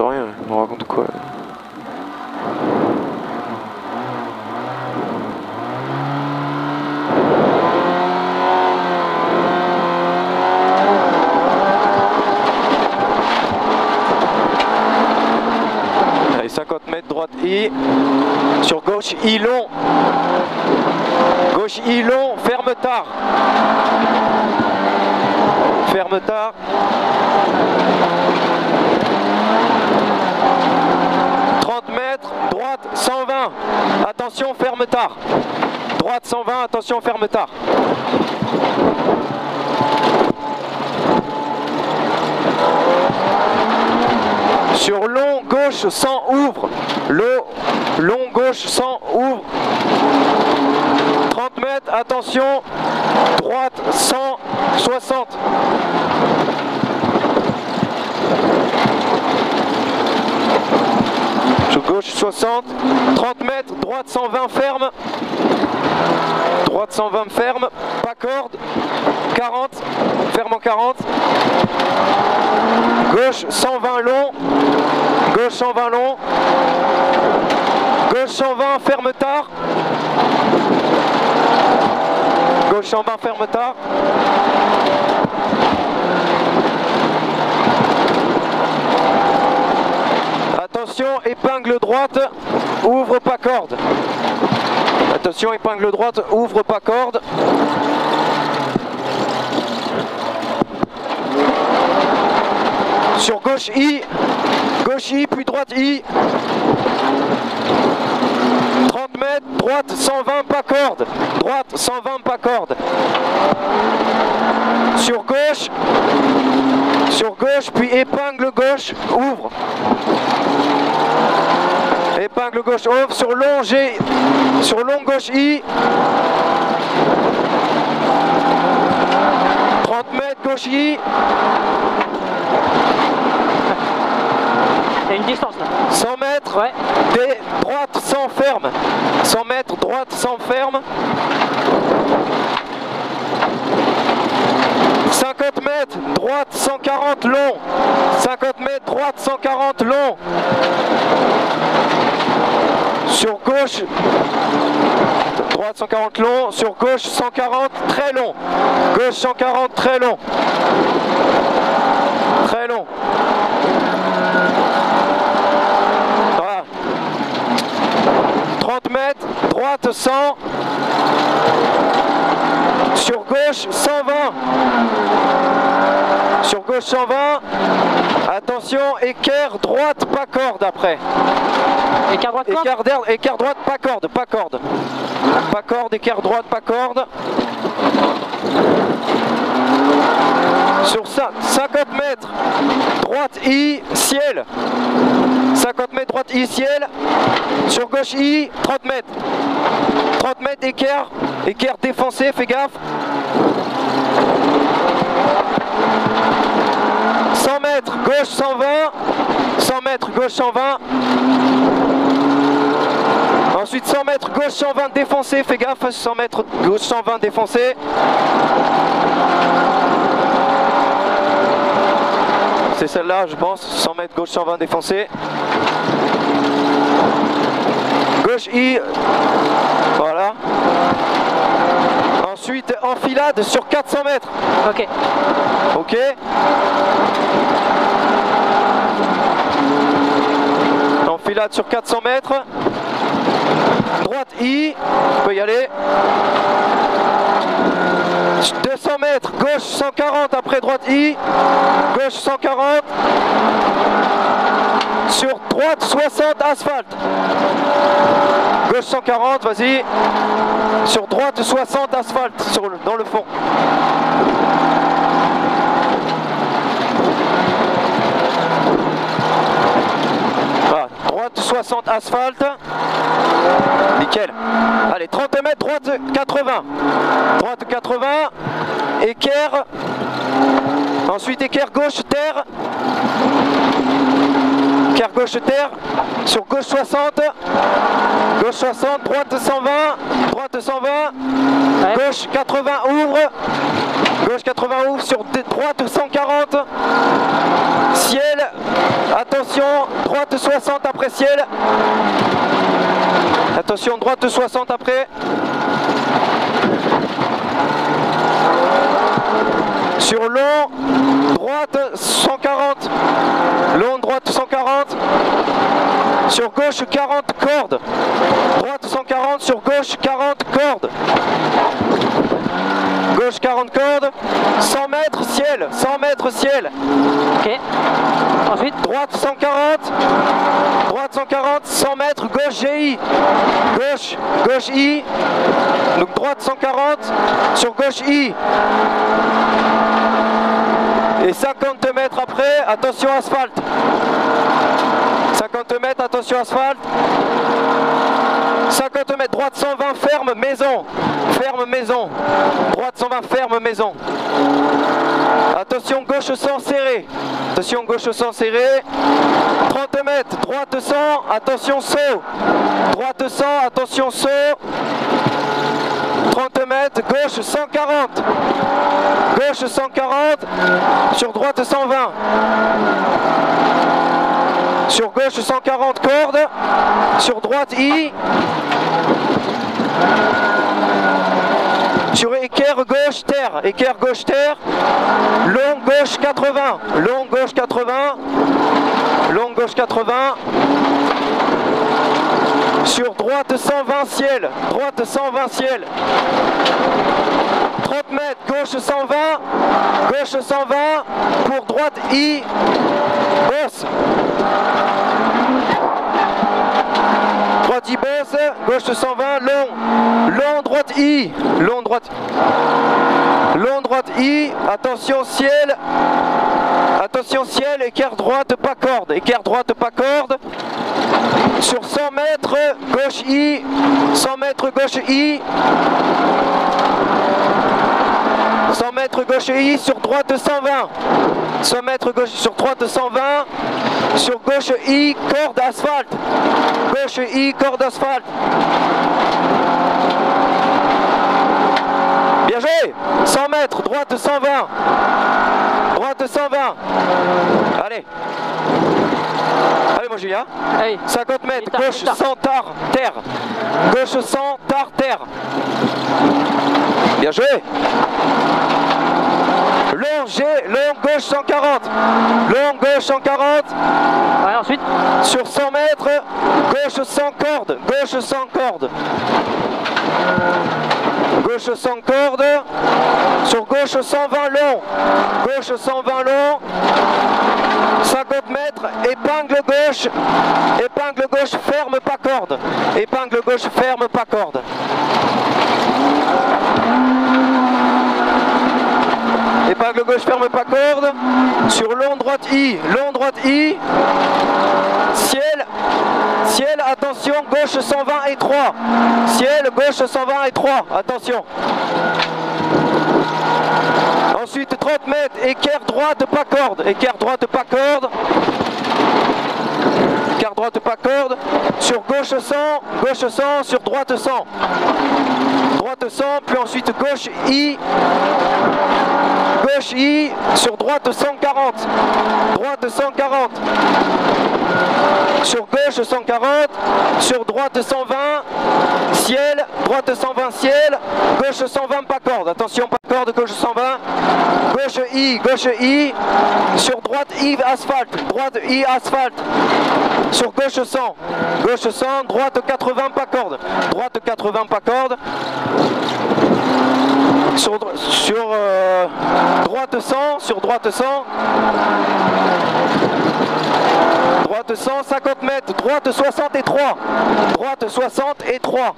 Rien, on raconte quoi là? Allez, 50 mètres, droite I. Sur gauche I long. Gauche I long, ferme tard. Ferme tard. Droite 120, attention ferme tard. Droite 120, attention ferme tard. Sur long gauche 100 ouvre. Long gauche 100 ouvre. 30 mètres, attention. Droite 160. Gauche 60, 30 mètres, droite 120 ferme, droite 120 ferme, pas corde, 40, ferme en 40, gauche 120 long, gauche 120 long, gauche 120 ferme tard, gauche 120 ferme tard. Attention, épingle droite, ouvre pas corde. Attention, épingle droite, ouvre pas corde. Sur gauche I, puis droite I. 30 mètres, droite 120 pas corde. Droite 120 pas corde. Sur gauche, puis épingle gauche, ouvre. Épingle gauche ouvre, sur long G, sur long gauche I. 30 mètres gauche I. Il y a une distance là. 100 mètres, ouais. Droite sans ferme. 100 mètres, droite sans ferme. 50 mètres, droite 140 long. 50 mètres, droite 140 long. Sur gauche, droite 140 long. Sur gauche 140 très long. Gauche 140 très long. Très long. Voilà. 30 mètres, droite 100. Sur gauche 120. Sur gauche 120. Attention, équerre droite, pas corde après. Équerre droite, corde. Équerre droite, pas corde, pas corde. Pas corde, équerre droite, pas corde. Sur ça, 50 mètres, droite I, ciel. 50 mètres, droite I, ciel. Sur gauche I, 30 mètres. 30 mètres, équerre. Équerre défoncé, fais gaffe. 100 mètres, gauche 120. 100 mètres, gauche 120. Ensuite 100 mètres, gauche 120 défoncé, fais gaffe. 100 mètres, gauche 120 défoncé. C'est celle-là, je pense. 100 mètres, gauche 120 défoncé. Gauche I. Voilà. Ensuite, enfilade sur 400 mètres. Ok. Ok. Enfilade sur 400 mètres. Droite I. On peut y aller. 200 mètres, gauche 140, après droite I, gauche 140, sur droite 60 asphalte, gauche 140, vas-y, sur droite 60 asphalte, dans le fond. Voilà, droite 60 asphalte, nickel. Allez, 30 mètres, droite 80. Droite 80, équerre. Ensuite équerre gauche, terre. Équerre gauche, terre. Sur gauche 60. Gauche 60, droite 120. Droite 120. Ouais. Gauche 80, ouvre. Gauche 80 ouvre sur droite 140. Ciel, attention, droite 60 après ciel. Attention, droite 60 après. Sur long, droite 140. Long, droite 140. Sur gauche 40 cordes. Droite 140, sur gauche 40 cordes. Gauche 40 cordes. 100 mètres ciel. 100 mètres ciel. Ok. Ensuite. Droite 140. Droite 140. 100 mètres gauche GI. Gauche. Gauche I. Donc droite 140. Sur gauche I. Et 50 mètres après, attention asphalte. 50 mètres, attention asphalte. 50 mètres, droite 120, ferme maison. Ferme maison. Droite 120, ferme maison. Attention gauche 100 serré. Attention gauche 100 serré. 30 mètres, droite 100, attention saut. Droite 100, attention saut. 30 mètres, gauche 140. Gauche 140, sur droite 120. Sur gauche 140 cordes, sur droite I. Sur équerre gauche terre, équerre gauche terre. Long gauche 80, long gauche 80. Long gauche 80. Sur droite 120 ciel, droite 120 ciel. 30 mètres, gauche 120, gauche 120, pour droite I, bosse. Droite I bosse, gauche 120, long, long droite I, long droite I, attention ciel, équerre droite pas corde, équerre droite pas corde. Sur 100 mètres, gauche I, 100 mètres gauche I. 100 mètres gauche I, sur droite 120. 100 mètres gauche sur droite 120. Sur gauche I, corde asphalte. Gauche I, corde asphalte. Bien joué. 100 mètres, droite 120. Droite 120. Allez. Allez mon Julien. Allez. 50 mètres, gauche 100 tard, terre. Gauche 100 tard, terre. Bien joué. Long G, long gauche 140. Long gauche 140. Ouais, ensuite. Sur 100 mètres, gauche 100 cordes. Gauche 100 cordes. Gauche 100 cordes. Sur gauche 120 long. Gauche 120 long. 50 mètres, épingle gauche. Épingle gauche, ferme pas corde. Épingle gauche, ferme pas corde. Épingle gauche, ferme pas corde. Sur long droite I. Long droite I. Ciel. Ciel, attention, gauche 120 et 3. Ciel, gauche 120 et 3. Attention. Ensuite 30 mètres, équerre droite pas corde. Équerre droite pas corde. Équerre droite pas corde. Sur gauche 100, sur droite 100. Droite 100, puis ensuite gauche I. Gauche I, sur droite 140. Droite 140. Sur gauche 140. Sur droite 120. Ciel, droite 120 ciel. Gauche 120 pas corde. Attention, pas corde, gauche 120. Gauche I. Sur droite I asphalte. Droite I asphalte. Sur gauche 100. Gauche 100, droite 80 pas corde. Droite 80 pas corde. Sur droite 100, sur droite 100. Droite 100, 50 mètres, droite 60 et 3. Droite 60 et 3.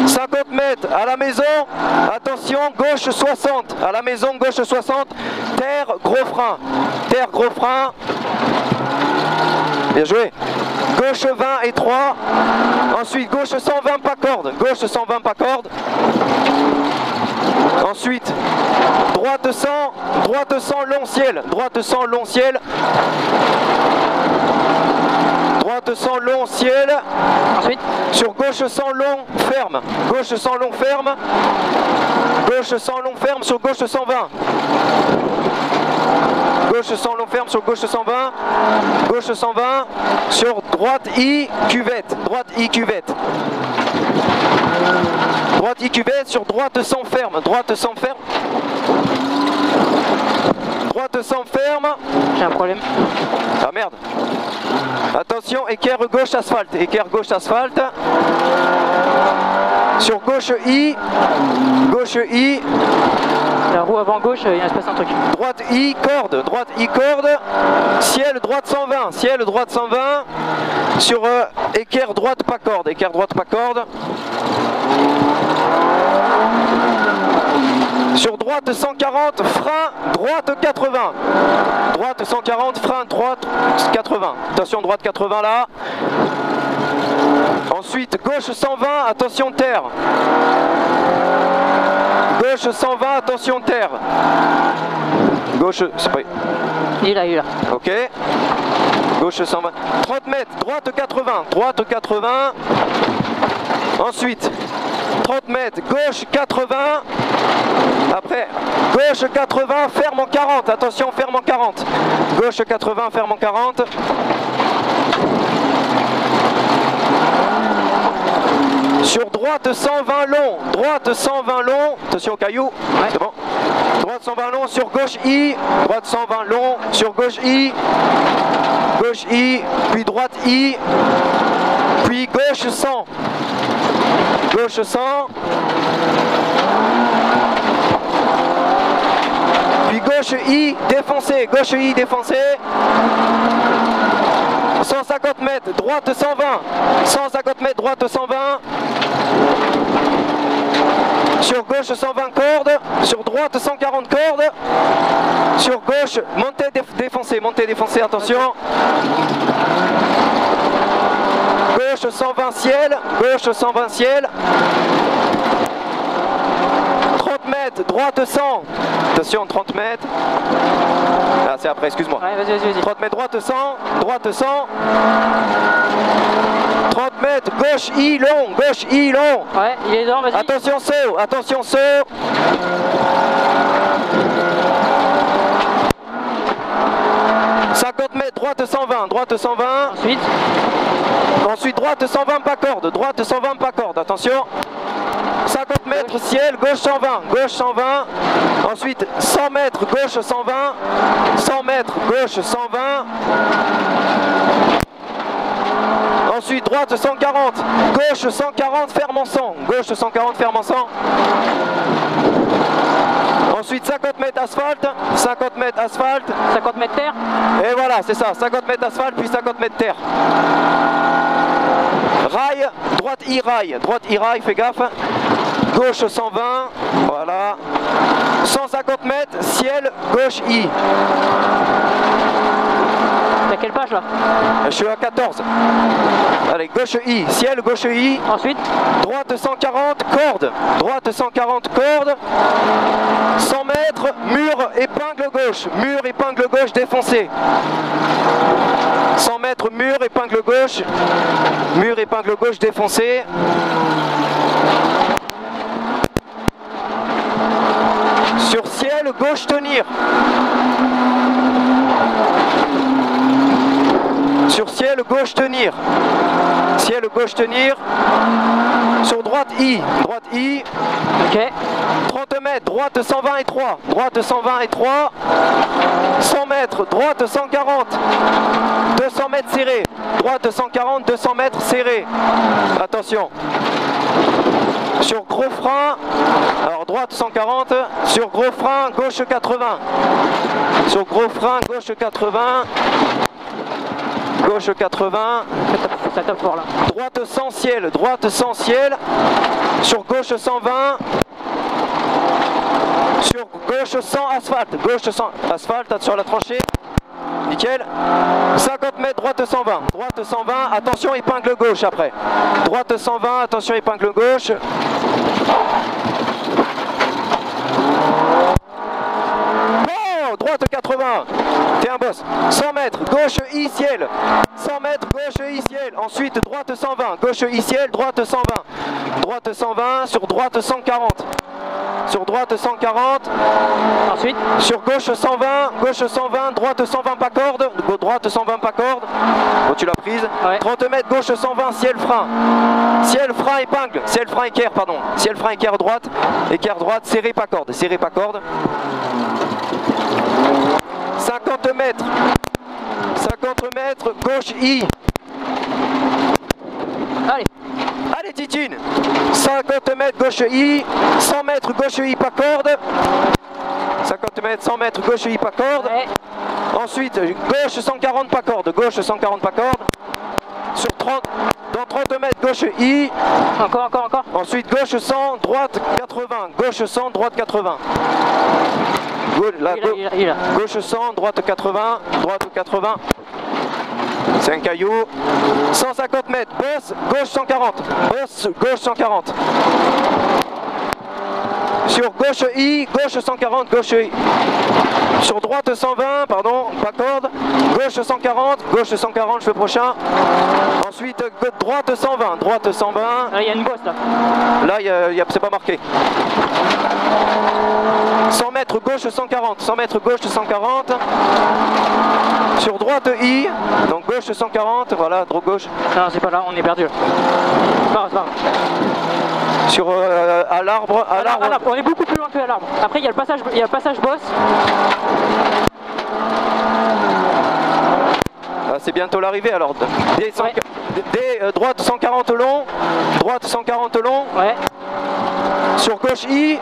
50 mètres à la maison, attention, gauche 60. À la maison, gauche 60. Terre, gros frein. Terre, gros frein. Bien joué. Gauche 20 et 3. Ensuite, gauche 120 pas corde. Gauche 120 pas corde. Ensuite, droite 100 long ciel. Droite 100 long ciel. Droite sans long, ciel. Ensuite. Sur gauche sans long, ferme. Gauche sans long, ferme. Gauche sans long, ferme. Sur gauche 120. Gauche sans long, ferme. Sur gauche 120. Gauche 120. Sur droite I, cuvette. Droite I, cuvette. Droite I, cuvette. Sur droite sans ferme. Droite sans ferme. Droite sans ferme. J'ai un problème. Ah merde. Attention, équerre gauche asphalte. Équerre gauche asphalte. Sur gauche I. Gauche I. La roue avant gauche, il se passe un truc. Droite I, corde. Droite I, corde. Ciel, droite 120. Ciel, droite 120. Sur équerre droite, pas corde. Équerre droite, pas corde. Sur droite 140, frein, droite 80. Droite 140, frein, droite 80. Attention, droite 80 là. Ensuite, gauche 120, attention terre. Gauche 120, attention terre. Gauche, c'est pas... Il est là, il est là. Ok. Gauche 120. 30 mètres, droite 80. Droite 80. Ensuite, 30 mètres, gauche 80. Après, gauche 80, ferme en 40. Attention, ferme en 40. Gauche 80, ferme en 40. Sur droite 120 long. Droite 120 long. Attention au caillou. Ouais. C'est bon. Droite 120 long sur gauche I. Droite 120 long sur gauche I. Gauche I. Puis droite I. Puis gauche 100. Gauche 100. Puis gauche I défoncé. Gauche I défoncé. 150 mètres, droite 120. 150 mètres, droite 120. Sur gauche 120 cordes. Sur droite 140 cordes. Sur gauche, montée défoncée. Montée défoncée, attention. Gauche 120 ciel. Gauche 120 ciel. 30 mètres, droite 100. Attention, 30 mètres. Ah, c'est après, excuse-moi. Ouais, vas-y. 30 mètres, droite 100. Droite 100. 30 mètres, gauche I long. Gauche I long. Ouais, il est dedans, vas-y. Attention, saut. Attention, saut. Mètres, droite 120, droite 120. Ensuite droite 120 pas corde, droite 120 pas corde, attention. 50 mètres ciel, gauche 120, gauche 120. Ensuite 100 mètres, gauche 120. 100 mètres, gauche 120. Ensuite droite 140, gauche 140, ferme en 100. Gauche 140, ferme en 100. Ensuite 50 mètres asphalte, 50 mètres asphalte. 50 mètres terre. Et voilà, c'est ça, 50 mètres asphalte puis 50 mètres terre. Rail, droite I rail, fais gaffe. Gauche 120, voilà. 150 mètres, ciel, gauche I. T'as quelle page là? Je suis à 14. Allez, gauche I, ciel, gauche I. Ensuite droite 140, corde. Droite 140, corde. 100 mètres, mur, épingle gauche. Mur, épingle gauche, défoncé. 100 mètres, mur, épingle gauche. Mur, épingle gauche, défoncé. Sur ciel, gauche tenir. Sur ciel, gauche tenir. Ciel, gauche tenir. Sur droite I. Droite I. Ok. 30 mètres, droite 120 et 3. Droite 120 et 3. 100 mètres, droite 140. 200 mètres serré. Droite 140, 200 mètres serré. Attention. Sur gros frein, alors droite 140, sur gros frein, gauche 80. Sur gros frein, gauche 80. Gauche 80. Ça tape fort là. Droite 100 ciel, droite 100 ciel. Sur gauche 120. Sur gauche 100 asphalte, gauche 100 asphalte sur la tranchée. Nickel. 50 mètres, droite 120. Droite 120, attention épingle gauche après. Droite 120, attention épingle gauche. Oh, droite 80. T'es un boss. 100 mètres, gauche I ciel. 100 mètres, gauche I ciel. Ensuite droite 120, gauche I ciel, droite 120. Droite 120, sur droite 140. Sur droite 140. Ensuite. Sur gauche 120, gauche 120, droite 120 pas corde. Droite 120 pas corde. Bon, tu l'as prise. Ouais. 30 mètres, gauche 120, ciel frein. Ciel frein épingle. Ciel frein équerre, pardon. Ciel frein équerre droite. Équerre droite, serré pas corde. Serré pas corde. 50 mètres. 50 mètres, gauche I. Allez. Allez Titine. 50 mètres, gauche I. 100 mètres, gauche I pas corde. 50 mètres, 100 mètres, gauche I pas corde. Ouais. Ensuite, gauche 140 pas corde. Gauche 140 pas corde. Sur 30, dans 30 mètres, gauche I. Encore. Ensuite, gauche 100, droite 80. Gauche 100, droite 80. Il a. Gauche 100, droite 80. Droite 80. C'est un caillou. 150 mètres, bosse, gauche 140. Bosse, gauche 140. Sur gauche I, gauche 140, gauche I. Sur droite 120, pardon, pas corde. Gauche 140, gauche 140, le prochain. Ensuite, droite 120, droite 120. Là, il y a une bosse là. Là, c'est pas marqué. 100 mètres, gauche 140, 100 mètres, gauche 140. Sur droite I, donc gauche 140, voilà, droite gauche. Non, c'est pas là, on est perdu. C'est pas grave. Sur à l'arbre, On est beaucoup plus loin que à l'arbre. Après, il y a le passage boss. Ah, c'est bientôt l'arrivée alors. Droite 140 long, droite 140 long. Ouais. Sur gauche I,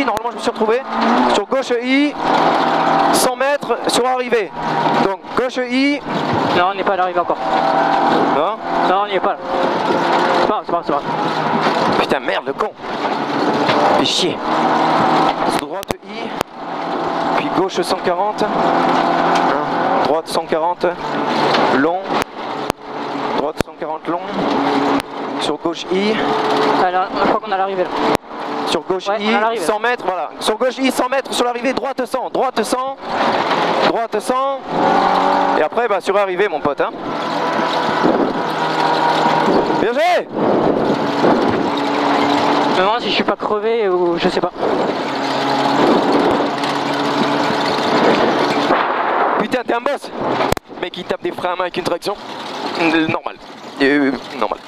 normalement je me suis retrouvé. Sur gauche I, 100 mètres sur arrivée. Donc gauche I. Non, on n'est pas à l'arrivée encore. Non, on n'y est pas là. C'est pas grave. Putain, merde, le con. Fais chier. Droite I, puis gauche 140. Droite 140, long. Droite 140 long. Sur gauche I. Alors, je crois qu'on a l'arrivée là. Sur gauche I, 100 mètres, voilà. Sur gauche I, 100 mètres sur l'arrivée, droite 100, droite 100, droite 100. Et après, bah, sur arrivée, mon pote. Hein. Bien joué! Je me demande si je suis pas crevé ou je sais pas. Putain, t'es un boss! Le mec, il tape des freins à main avec une traction. Normal. Normal.